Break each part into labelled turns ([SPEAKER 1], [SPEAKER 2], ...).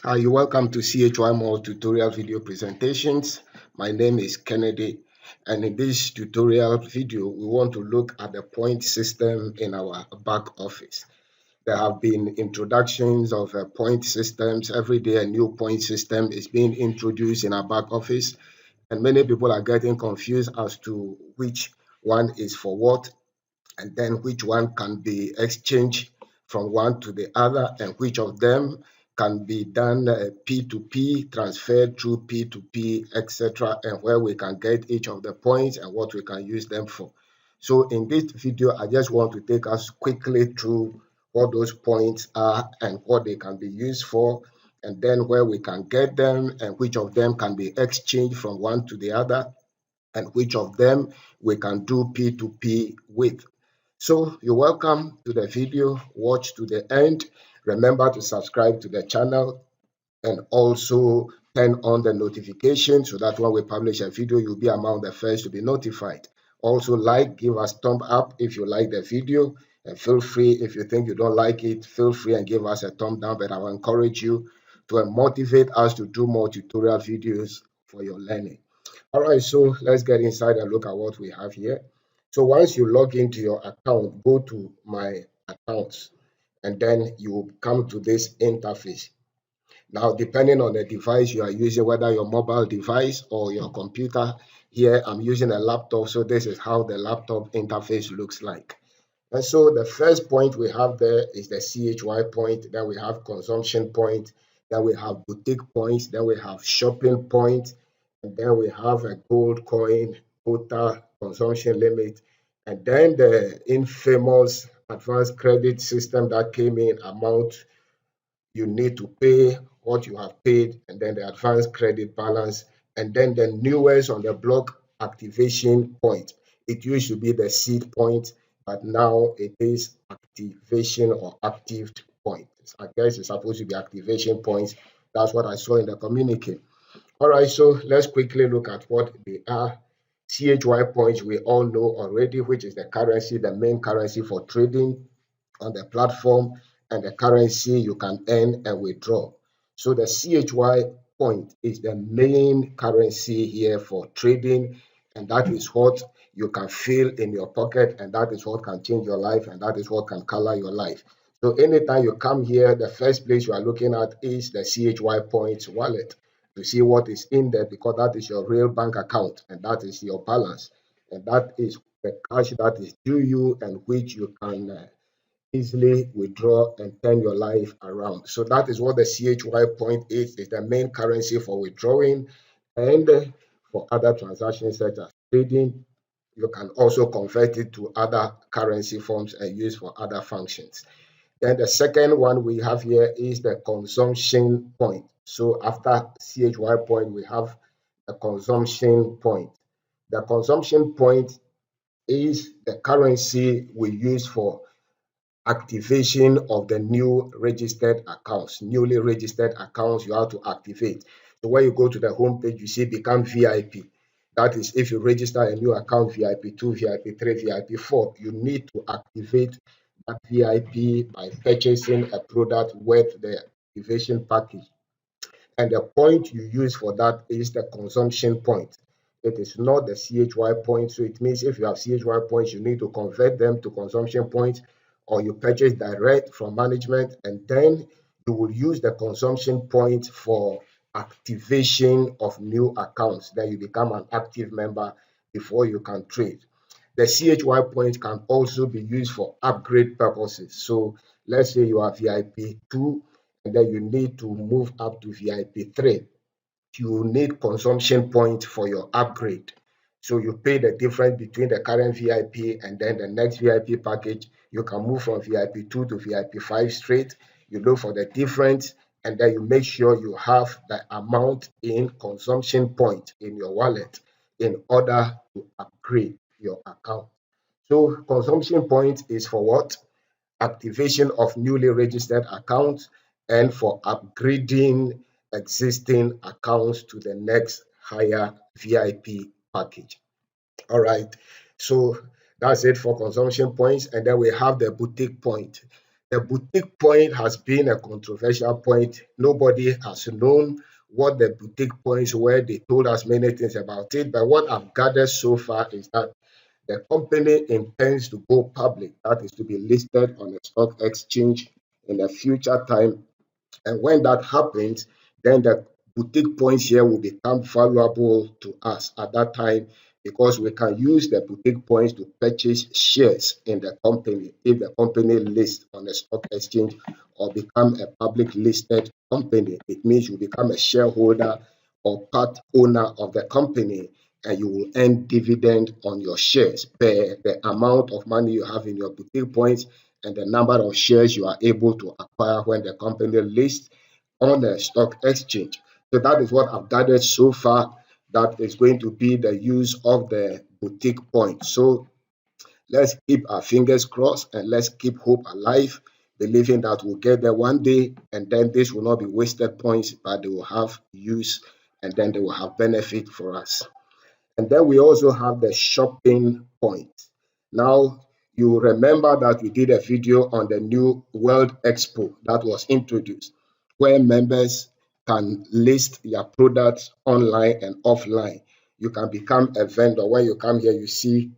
[SPEAKER 1] Hi, you're welcome to CHY More tutorial video presentations. My name is Kennedy, and in this tutorial video, we want to look at the point system in our back office. There have been introductions of point systems. Every day, a new point system is being introduced in our back office, and many people are getting confused as to which one is for what, and then which one can be exchanged from one to the other, and which of them can be done P2P, transferred through P2P, etc., and where we can get each of the points and what we can use them for. So in this video, I just want to take us quickly through what those points are and what they can be used for, and then where we can get them and which of them can be exchanged from one to the other, and which of them we can do P2P with. So you're welcome to the video. Watch to the end. Remember to subscribe to the channel and also turn on the notification so that when we publish a video, you'll be among the first to be notified. Also give us thumb up if you like the video, and feel free if you think you don't like it, feel free and give us a thumb down, but I will encourage you to motivate us to do more tutorial videos for your learning. All right, so let's get inside and look at what we have here. So once you log into your account, go to My Accounts, and then you will come to this interface. Now, depending on the device you are using, whether your mobile device or your computer, here I'm using a laptop, so this is how the laptop interface looks like. And so the first point we have there is the CHY point, then we have consumption point, then we have boutique points, then we have shopping point, and then we have a gold coin, quota, consumption limit, and then the infamous advanced credit system that came in, amount you need to pay, what you have paid, and then the advanced credit balance, and then the newest on the block, activation point. It used to be the seed point, but now it is activation or active point. I guess it's supposed to be activation points. That's what I saw in the communique. All right, so let's quickly look at what they are. CHY points we all know already, which is the currency, the main currency for trading on the platform, and the currency you can earn and withdraw. So the CHY point is the main currency here for trading, and that is what you can feel in your pocket, and that is what can change your life, and that is what can color your life. So anytime you come here, the first place you are looking at is the CHY points wallet to see what is in there, because that is your real bank account and that is your balance, and that is the cash that is due you and which you can easily withdraw and turn your life around. So that is what the CHY point is the main currency for withdrawing and for other transactions such as trading. You can also convert it to other currency forms and use for other functions. Then the second one we have here is the consumption point. So after CHY point, we have the consumption point. The consumption point is the currency we use for activation of the new registered accounts. Newly registered accounts you have to activate. So when you go to the home page, you see become VIP. That is, if you register a new account, VIP2, VIP3, VIP4, you need to activate that VIP by purchasing a product worth the activation package. And the point you use for that is the consumption point. It is not the CHY point. So it means if you have CHY points, you need to convert them to consumption points, or you purchase direct from management, and then you will use the consumption point for activation of new accounts. Then you become an active member before you can trade. The CHY point can also be used for upgrade purposes. So let's say you are VIP2 and then you need to move up to VIP3. You need consumption point for your upgrade. So you pay the difference between the current VIP and then the next VIP package. You can move from VIP2 to VIP5 straight. You look for the difference and then you make sure you have the amount in consumption point in your wallet in order to upgrade your account. So consumption point is for what? Activation of newly registered accounts and for upgrading existing accounts to the next higher VIP package. All right, so that's it for consumption points. And then we have the boutique point. The boutique point has been a controversial point. Nobody has known what the boutique points were. They told us many things about it, but what I've gathered so far is that the company intends to go public, that is to be listed on a stock exchange in a future time. And when that happens, then the boutique points here will become valuable to us at that time because we can use the boutique points to purchase shares in the company if the company lists on a stock exchange or become a public listed company. It means you become a shareholder or part owner of the company and you will earn dividend on your shares per the amount of money you have in your boutique points and the number of shares you are able to acquire when the company lists on the stock exchange. So that is what I've gathered so far. That is going to be the use of the boutique point. So let's keep our fingers crossed and let's keep hope alive, believing that we'll get there one day and then this will not be wasted points, but they will have use and then they will have benefit for us. And then we also have the shopping point. Now, you remember that we did a video on the new World Expo that was introduced, where members can list their products online and offline. You can become a vendor. When you come here, you see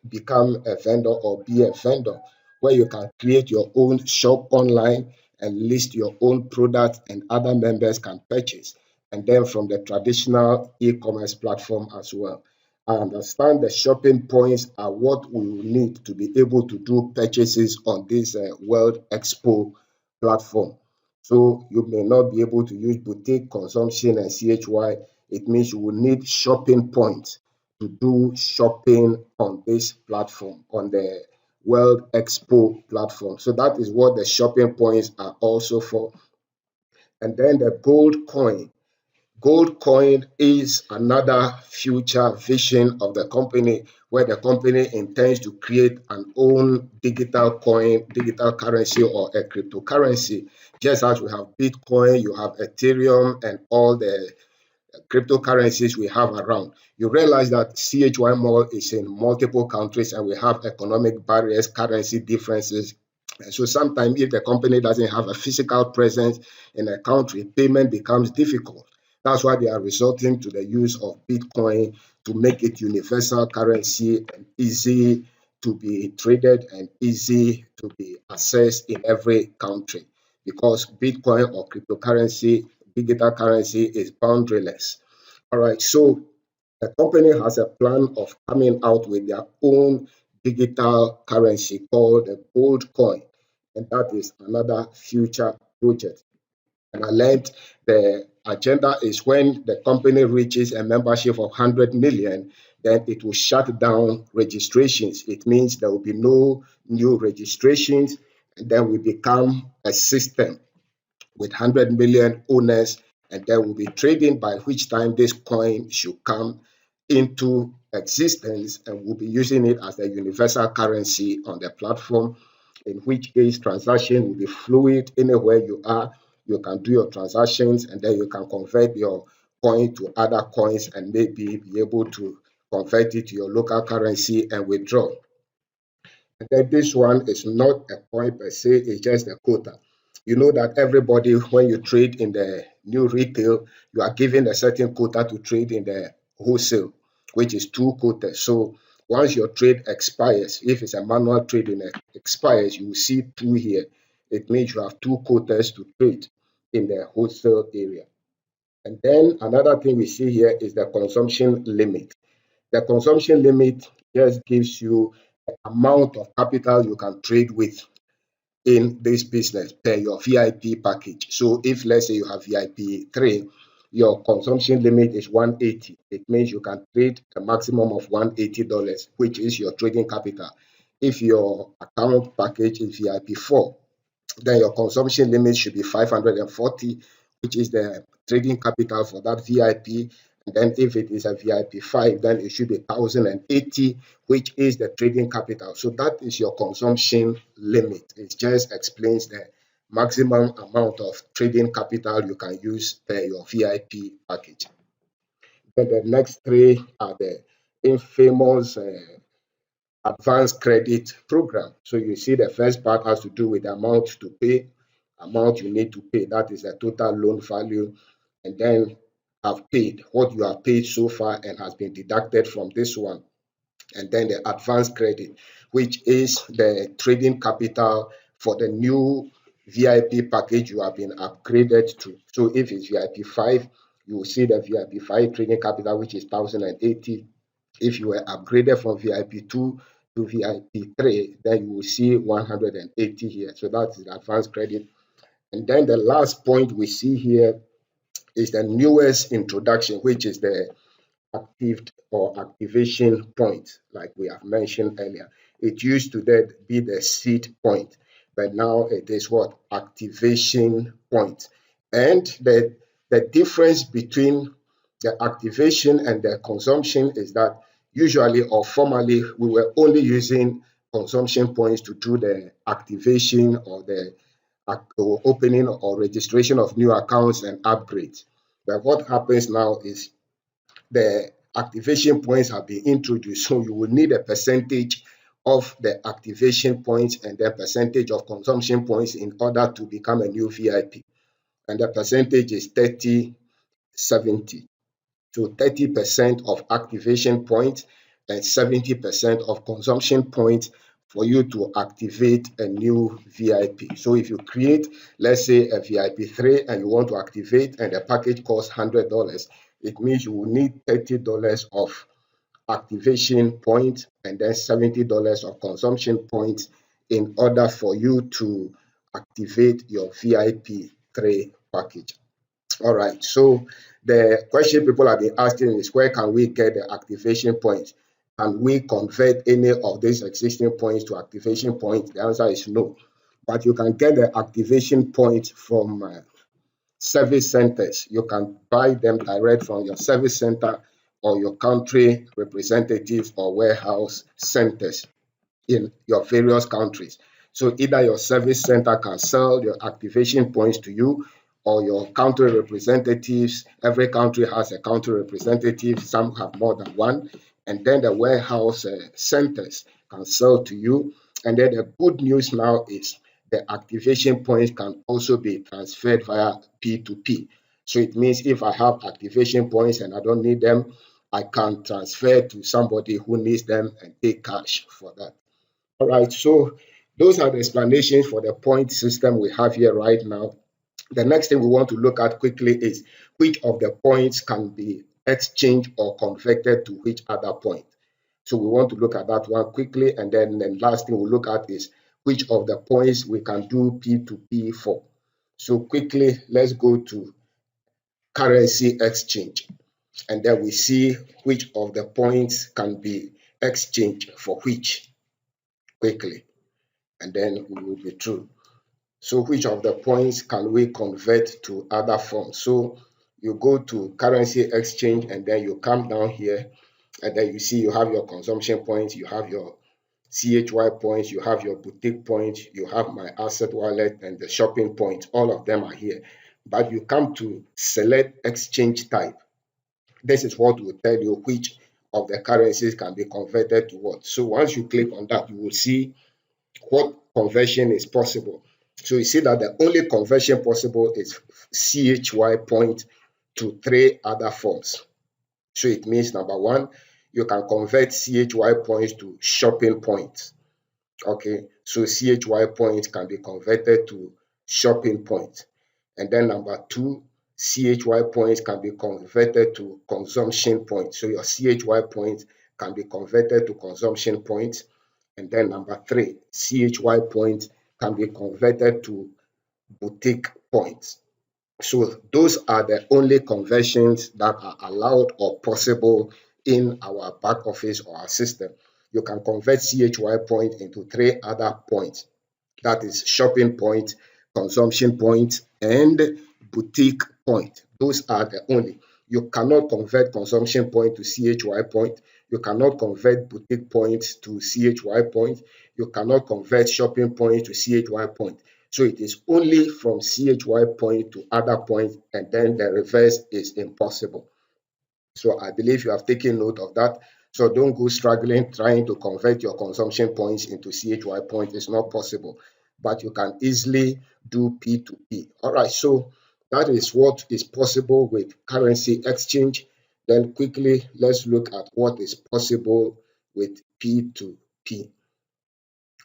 [SPEAKER 1] become a vendor or be a vendor, where you can create your own shop online and list your own products and other members can purchase. And then from the traditional e-commerce platform as well. I understand the shopping points are what we will need to be able to do purchases on this World Expo platform. So you may not be able to use boutique consumption and CHY. It means you will need shopping points to do shopping on this platform, on the World Expo platform. So that is what the shopping points are also for. And then the gold coin. Gold coin is another future vision of the company where the company intends to create an own digital coin, digital currency, or a cryptocurrency. Just as we have Bitcoin, you have Ethereum, and all the cryptocurrencies we have around. You realize that CHY Mall is in multiple countries and we have economic barriers, currency differences. And so sometimes if the company doesn't have a physical presence in a country, payment becomes difficult. That's why they are resorting to the use of Bitcoin to make it universal currency and easy to be traded and easy to be accessed in every country because Bitcoin or cryptocurrency, digital currency is boundaryless. All right, so the company has a plan of coming out with their own digital currency called the gold coin, and that is another future project. And I learned the agenda is when the company reaches a membership of 100 million, then it will shut down registrations. It means there will be no new registrations, and then we become a system with 100 million owners, and there will be trading by which time this coin should come into existence, and we'll be using it as a universal currency on the platform, in which case transaction will be fluid anywhere you are. You can do your transactions and then you can convert your coin to other coins and maybe be able to convert it to your local currency and withdraw. And then this one is not a point per se, it's just a quota. You know that everybody, when you trade in the new retail, you are given a certain quota to trade in the wholesale, which is two quotas. So once your trade expires, if it's a manual trade and it expires, you will see two here. It means you have two quotas to trade in the wholesale area. And then another thing we see here is the consumption limit. The consumption limit just gives you the amount of capital you can trade with in this business per your VIP package. So if let's say you have VIP 3, your consumption limit is 180. It means you can trade a maximum of $180, which is your trading capital. If your account package is VIP 4, then your consumption limit should be 540, which is the trading capital for that VIP. And then if it is a VIP 5, then it should be 1080, which is the trading capital. So that is your consumption limit. It just explains the maximum amount of trading capital you can use per your VIP package. Then the next three are the infamous advanced credit program. So you see the first part has to do with the amount to pay, amount you need to pay. That is the total loan value. And then have paid, what you have paid so far and has been deducted from this one. And then the advanced credit, which is the trading capital for the new VIP package you have been upgraded to. So if it's VIP 5, you will see the VIP 5 trading capital, which is 1080. If you were upgraded from VIP 2 to VIP 3, then you will see 180 here. So that's the advanced credit. And then the last point we see here is the newest introduction, which is the active or activation point, like we have mentioned earlier. It used to be the seed point, but now it is what? Activation point. And the difference between the activation and the consumption is that usually or formally we were only using consumption points to do the activation or the opening or registration of new accounts and upgrades. But what happens now is the activation points have been introduced. So you will need a percentage of the activation points and the percentage of consumption points in order to become a new VIP. And the percentage is 30-70. So 30% of activation points and 70% of consumption points for you to activate a new VIP. So if you create, let's say, a VIP 3 and you want to activate and the package costs $100, it means you will need $30 of activation points and then $70 of consumption points in order for you to activate your VIP 3 package. All right, so the question people have been asking is, where can we get the activation points? Can we convert any of these existing points to activation points? The answer is no. But you can get the activation points from service centers. You can buy them direct from your service center or your country representatives or warehouse centers in your various countries. So either your service center can sell your activation points to you, or your country representatives. Every country has a country representative, some have more than one. And then the warehouse centers can sell to you. And then the good news now is the activation points can also be transferred via P2P. So it means if I have activation points and I don't need them, I can transfer to somebody who needs them and pay cash for that. All right, so those are the explanations for the point system we have here right now. The next thing we want to look at quickly is which of the points can be exchanged or converted to which other point. So we want to look at that one quickly, and then the last thing we'll look at is which of the points we can do P2P for. So quickly, let's go to currency exchange, and then we see which of the points can be exchanged for which quickly, and then we will be through. So which of the points can we convert to other forms? So you go to currency exchange and then you come down here and then you see you have your consumption points, you have your CHY points, you have your boutique points, you have my asset wallet and the shopping points. All of them are here. But you come to select exchange type. This is what will tell you which of the currencies can be converted to what. So once you click on that, you will see what conversion is possible. So you see that the only conversion possible is CHY point to 3 other forms. So it means number one, you can convert CHY points to shopping points. Okay, so CHY points can be converted to shopping points. And then number two, CHY points can be converted to consumption points. So your CHY points can be converted to consumption points. And then number three, CHY points can be converted to boutique points. So those are the only conversions that are allowed or possible in our back office or our system. You can convert CHY point into 3 other points. That is shopping point, consumption point, and boutique point. Those are the only. You cannot convert consumption point to CHY point. You cannot convert boutique points to CHY point. You cannot convert shopping point to CHY point. So it is only from CHY point to other points, and then the reverse is impossible. So I believe you have taken note of that. So don't go struggling trying to convert your consumption points into CHY points. It's not possible, but you can easily do P2P. All right, so that is what is possible with currency exchange. Then quickly, let's look at what is possible with P2P.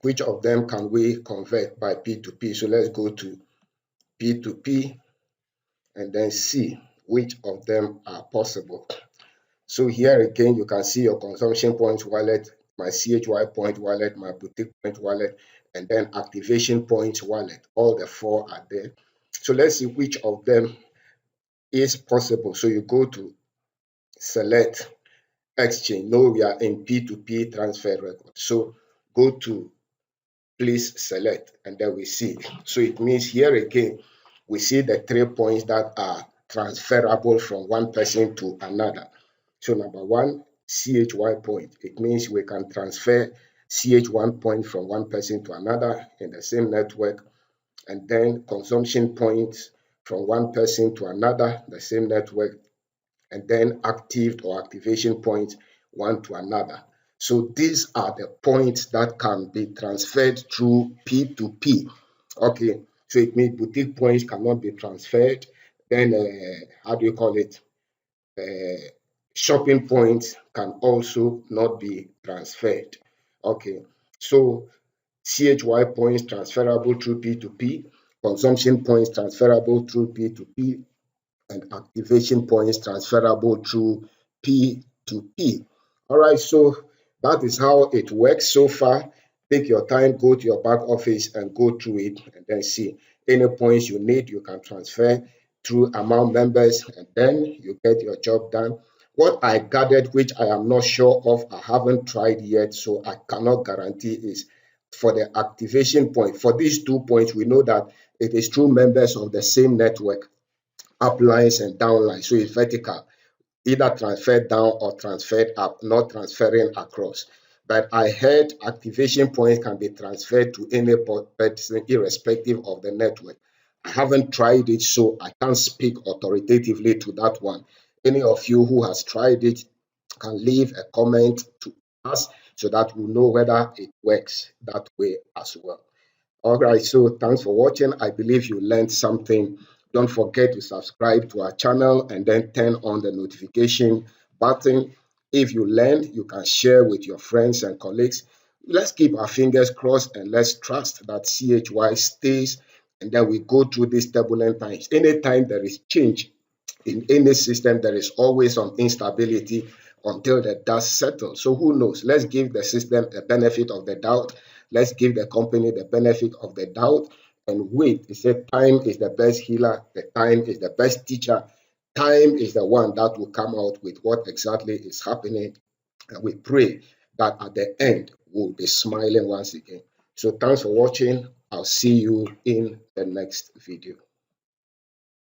[SPEAKER 1] Which of them can we convert by P2P? So let's go to P2P and then see which of them are possible. So here again, you can see your consumption points wallet, my CHY point wallet, my boutique point wallet, and then activation points wallet. All the four are there. So let's see which of them is possible. So you go to select exchange. No, we are in P2P transfer record. So go to please select, and then we see. So it means here again, we see the 3 points that are transferable from one person to another. So number one, CHY point. It means we can transfer CH1 point from one person to another in the same network, and then consumption points from one person to another, the same network, and then active or activation points one to another. So these are the points that can be transferred through P2P. Okay, so it means boutique points cannot be transferred. Then, how do you call it? Shopping points can also not be transferred. Okay, so CHY points transferable through P2P, consumption points transferable through P2P, and activation points transferable through P2P. All right, so that is how it works so far. Take your time, go to your back office and go through it and then see any points you need, you can transfer through amount members and then you get your job done. What I gathered, which I am not sure of, I haven't tried yet, so I cannot guarantee, is for the activation point. For these 2 points, we know that it is through members of the same network, uplines and downlines. So it's vertical, either transferred down or transferred up, not transferring across. But I heard activation points can be transferred to any person irrespective of the network. I haven't tried it, so I can't speak authoritatively to that one. Any of you who has tried it can leave a comment to us so that we know whether it works that way as well. All right, so thanks for watching. I believe you learned something. Don't forget to subscribe to our channel and then turn on the notification button. If you learned, you can share with your friends and colleagues. Let's keep our fingers crossed and let's trust that CHY stays and then we go through these turbulent times. Anytime there is change in any system, there is always some instability until the dust settles. So who knows? Let's give the system the benefit of the doubt. Let's give the company the benefit of the doubt and wait. He said time is the best healer. The time is the best teacher. Time is the one that will come out with what exactly is happening. And we pray that at the end, we'll be smiling once again. So thanks for watching. I'll see you in the next video.